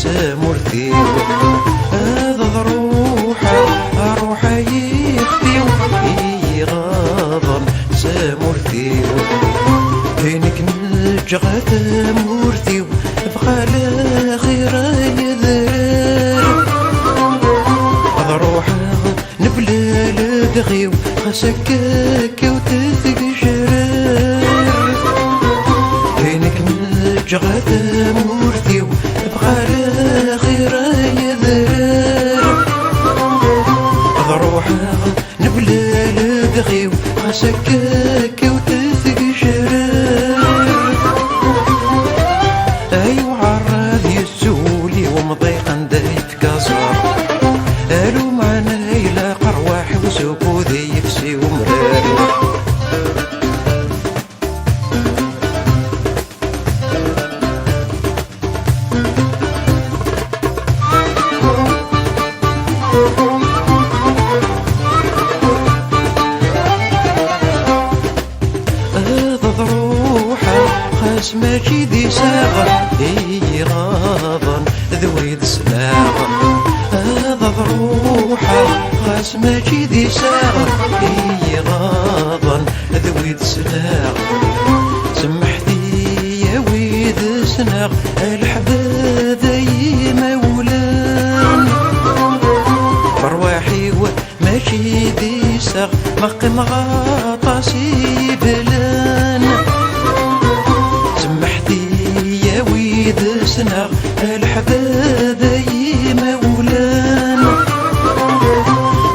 سامرتي هذا روحه يخفيو يغاضن سامرتي بينك نجغة مورتي بقى الاخير يذرر هذا روحه نبلا لدغيو خسكك وتتقشرر بينك نجغة مورتي بقى الاخير يذرر هذا روحه نبلا لدغيو خسكك وتتقشرر ايوا عرض يسولي ومضيقا دايت كازار قالوا معنا الى قرواح وسوقو ذي يفسي ومرار ماشي ذي ساغر هي غاضن ذويد سلاغر هذا ضروحه خاس ماشي ذي ساغر هي غاضن ذويد سلاغر سمحتي يا ويد سناغ الحباب ذي مولان برواحي ماشي ذي ساغ مقم غاطاسي بلان يا ويد سناغ الحباب مولان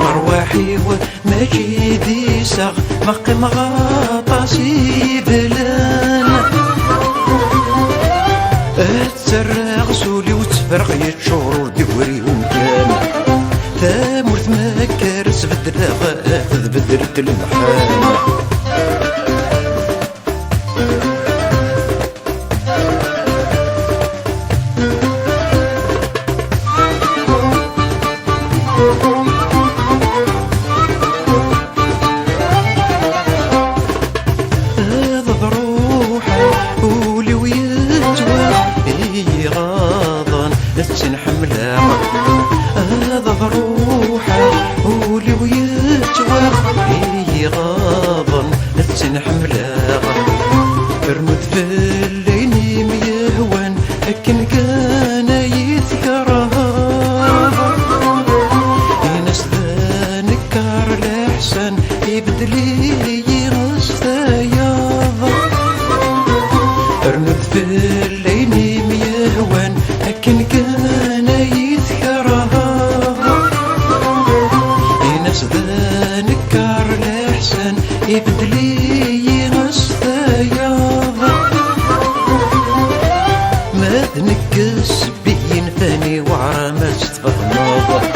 مرواحي وماشي ذي ساغ مقم غاطاسي بلان تسرق سولي وتفرق يتشور ودوري ومكان تامرت مكارس بدلا بدلت المحال حملة هذا ضروحه قولي ويتوى هي غاضن حملة برمد في الليل ميهوان لكن كان يذكرها ينس ذا نكار الأحسن يبدلي يغسطياض برمد في الليل ميهوان لكن كان يذكرها ينس ذا نكار الأحسن يبدلي غسطياض ما تنكس بين ثاني وعرامات تفهمض